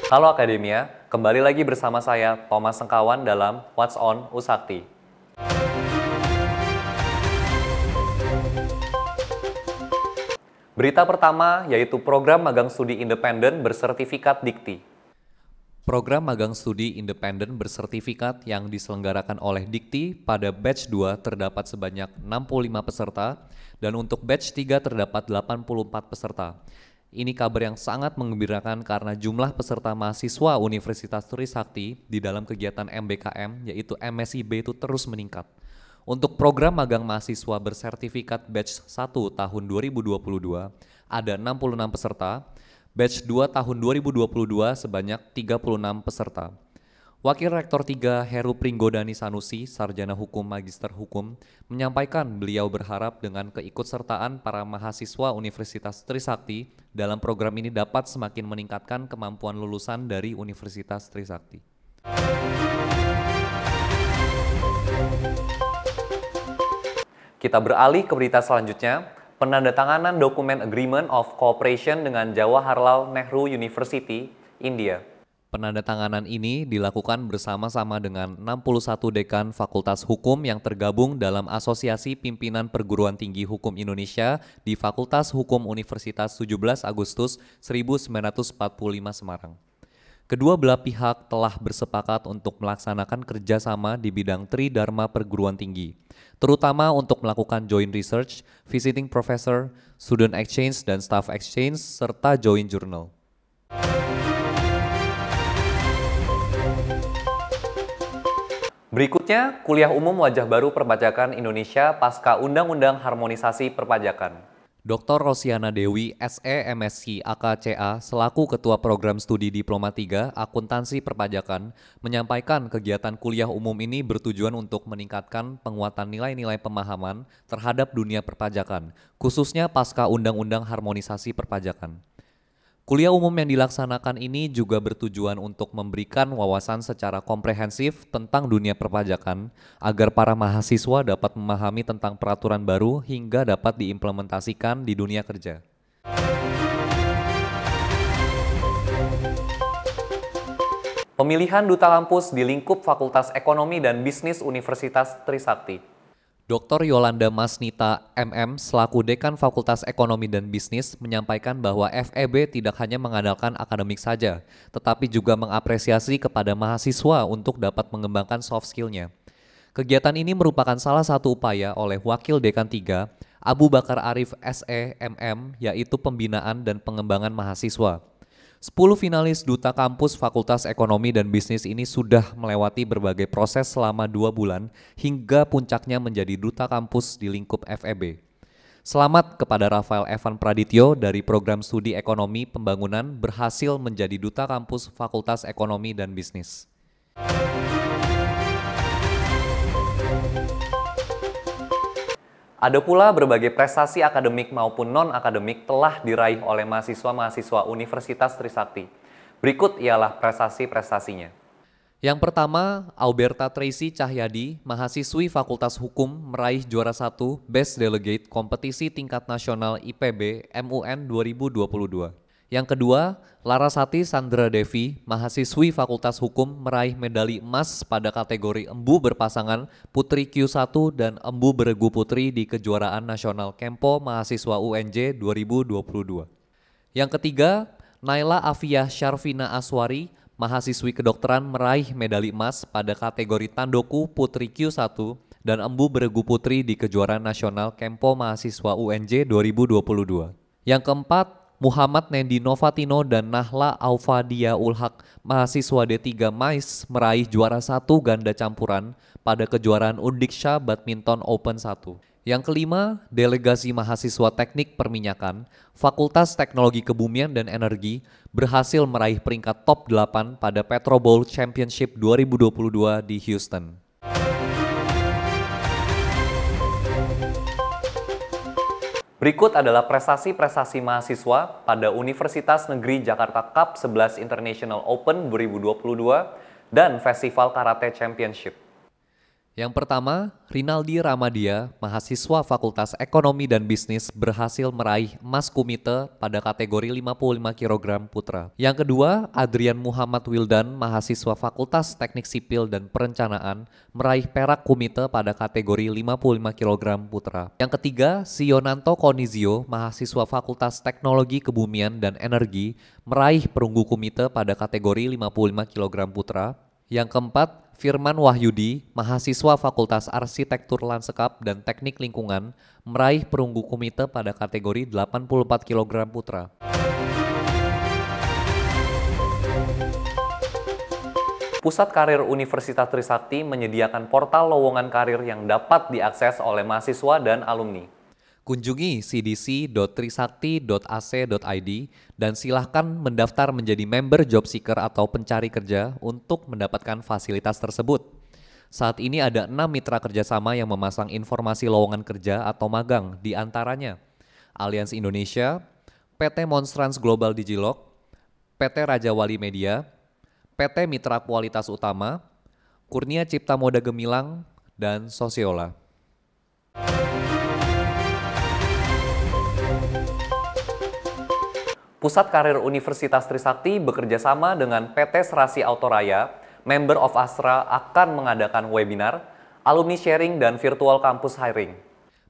Halo Akademia, kembali lagi bersama saya Thomas Sengkawan dalam What's On Usakti. Berita pertama yaitu program magang studi independen bersertifikat Dikti. Program magang studi independen bersertifikat yang diselenggarakan oleh Dikti pada batch 2 terdapat sebanyak 65 peserta dan untuk batch 3 terdapat 84 peserta. Ini kabar yang sangat menggembirakan karena jumlah peserta mahasiswa Universitas Trisakti di dalam kegiatan MBKM yaitu MSIB itu terus meningkat. Untuk program magang mahasiswa bersertifikat batch 1 tahun 2022 ada 66 peserta, batch 2 tahun 2022 sebanyak 36 peserta. Wakil Rektor 3 Heru Pringgodani Sanusi, Sarjana Hukum Magister Hukum, menyampaikan beliau berharap dengan keikutsertaan para mahasiswa Universitas Trisakti dalam program ini dapat semakin meningkatkan kemampuan lulusan dari Universitas Trisakti. Kita beralih ke berita selanjutnya, penandatanganan dokumen Agreement of Cooperation dengan Jawaharlal Nehru University, India. Penandatanganan ini dilakukan bersama-sama dengan 61 dekan Fakultas Hukum yang tergabung dalam Asosiasi Pimpinan Perguruan Tinggi Hukum Indonesia di Fakultas Hukum Universitas 17 Agustus 1945 Semarang. Kedua belah pihak telah bersepakat untuk melaksanakan kerjasama di bidang Tridharma Perguruan Tinggi, terutama untuk melakukan joint research, visiting professor, student exchange, dan staff exchange, serta joint journal. Berikutnya, kuliah umum wajah baru perpajakan Indonesia pasca Undang-Undang Harmonisasi Perpajakan. Dr. Rosiana Dewi, SE MSc AKCA, selaku Ketua Program Studi Diploma 3 Akuntansi Perpajakan, menyampaikan kegiatan kuliah umum ini bertujuan untuk meningkatkan penguatan nilai-nilai pemahaman terhadap dunia perpajakan, khususnya pasca Undang-Undang Harmonisasi Perpajakan. Kuliah umum yang dilaksanakan ini juga bertujuan untuk memberikan wawasan secara komprehensif tentang dunia perpajakan agar para mahasiswa dapat memahami tentang peraturan baru hingga dapat diimplementasikan di dunia kerja. Pemilihan Duta Kampus di lingkup Fakultas Ekonomi dan Bisnis Universitas Trisakti. Dr. Yolanda Masnita MM selaku Dekan Fakultas Ekonomi dan Bisnis menyampaikan bahwa FEB tidak hanya mengandalkan akademik saja, tetapi juga mengapresiasi kepada mahasiswa untuk dapat mengembangkan soft skill-nya. Kegiatan ini merupakan salah satu upaya oleh Wakil Dekan 3, Abu Bakar Arif SE MM, yaitu pembinaan dan pengembangan mahasiswa. 10 finalis Duta Kampus Fakultas Ekonomi dan Bisnis ini sudah melewati berbagai proses selama 2 bulan hingga puncaknya menjadi Duta Kampus di lingkup FEB. Selamat kepada Rafael Evan Pradityo dari Program Studi Ekonomi Pembangunan berhasil menjadi Duta Kampus Fakultas Ekonomi dan Bisnis. Ada pula berbagai prestasi akademik maupun non-akademik telah diraih oleh mahasiswa-mahasiswa Universitas Trisakti. Berikut ialah prestasi-prestasinya. Yang pertama, Auberta Tracy Cahyadi, mahasiswi Fakultas Hukum meraih juara 1 Best Delegate Kompetisi Tingkat Nasional IPB MUN 2022. Yang kedua, Larasati Sandra Devi, mahasiswi Fakultas Hukum meraih medali emas pada kategori embu berpasangan Putri Q1 dan embu beregu putri di Kejuaraan Nasional Kempo Mahasiswa UNJ 2022. Yang ketiga, Naila Afiyah Syarfina Aswari, mahasiswi kedokteran meraih medali emas pada kategori Tandoku Putri Q1 dan embu beregu putri di Kejuaraan Nasional Kempo Mahasiswa UNJ 2022. Yang keempat, Muhammad Nendi Novatino dan Nahla Aufadia Ulhak, mahasiswa D3 MAIS meraih juara 1 ganda campuran pada kejuaraan Undiksha Badminton Open 1. Yang kelima, delegasi mahasiswa teknik perminyakan, Fakultas Teknologi Kebumian dan Energi berhasil meraih peringkat top 8 pada Petro Bowl Championship 2022 di Houston. Berikut adalah prestasi-prestasi mahasiswa pada Universitas Negeri Jakarta Cup 11 International Open 2022 dan Festival Karate Championship. Yang pertama, Rinaldi Ramadia, mahasiswa Fakultas Ekonomi dan Bisnis berhasil meraih emas kumite pada kategori 55 kg putra. Yang kedua, Adrian Muhammad Wildan, mahasiswa Fakultas Teknik Sipil dan Perencanaan, meraih perak kumite pada kategori 55 kg putra. Yang ketiga, Sionanto Konizio, mahasiswa Fakultas Teknologi Kebumian dan Energi, meraih perunggu kumite pada kategori 55 kg putra. Yang keempat, Firman Wahyudi, mahasiswa Fakultas Arsitektur Lanskap dan Teknik Lingkungan, meraih perunggu kumite pada kategori 84 kg putra. Pusat Karir Universitas Trisakti menyediakan portal lowongan karir yang dapat diakses oleh mahasiswa dan alumni. Kunjungi cdc.trisakti.ac.id dan silahkan mendaftar menjadi member job seeker atau pencari kerja untuk mendapatkan fasilitas tersebut. Saat ini ada 6 mitra kerjasama yang memasang informasi lowongan kerja atau magang, di antaranya Allianz Indonesia, PT Monstrans Global Digilog, PT Raja Wali Media, PT Mitra Kualitas Utama, Kurnia Cipta Moda Gemilang, dan Sosiola. Pusat Karir Universitas Trisakti bekerja sama dengan PT Serasi Autoraya, Member of Astra akan mengadakan webinar, alumni sharing, dan virtual campus hiring.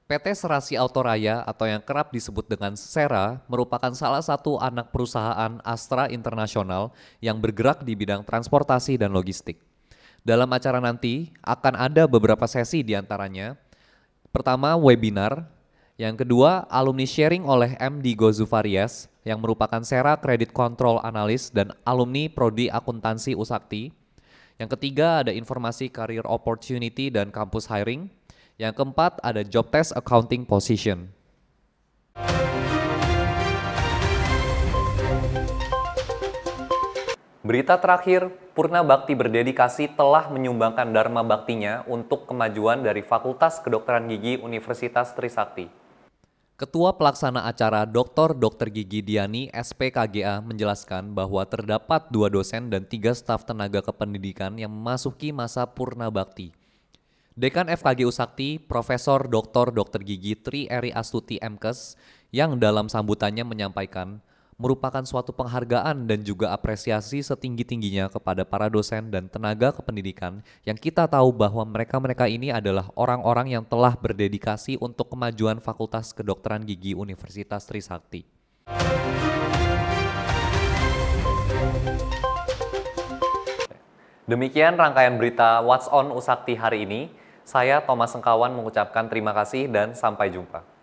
PT Serasi Autoraya atau yang kerap disebut dengan SERA merupakan salah satu anak perusahaan Astra Internasional yang bergerak di bidang transportasi dan logistik. Dalam acara nanti akan ada beberapa sesi diantaranya. Pertama, webinar. Yang kedua, alumni sharing oleh MD Gozufarias yang merupakan SERA Credit Control Analyst dan alumni Prodi Akuntansi Usakti. Yang ketiga, ada informasi career opportunity dan campus hiring. Yang keempat, ada job test accounting position. Berita terakhir, Purna Bakti berdedikasi telah menyumbangkan Dharma Baktinya untuk kemajuan dari Fakultas Kedokteran Gigi Universitas Trisakti. Ketua Pelaksana Acara Dr. Gigi Diani SPKGA menjelaskan bahwa terdapat 2 dosen dan 3 staf tenaga kependidikan yang memasuki masa Purna Bakti. Dekan FKG Usakti, Profesor Dr. Gigi Tri Eri Astuti MKes, yang dalam sambutannya menyampaikan, merupakan suatu penghargaan dan juga apresiasi setinggi-tingginya kepada para dosen dan tenaga kependidikan yang kita tahu bahwa mereka-mereka ini adalah orang-orang yang telah berdedikasi untuk kemajuan Fakultas Kedokteran Gigi Universitas Trisakti. Demikian rangkaian berita What's On Usakti hari ini. Saya Thomas Sengkawan mengucapkan terima kasih dan sampai jumpa.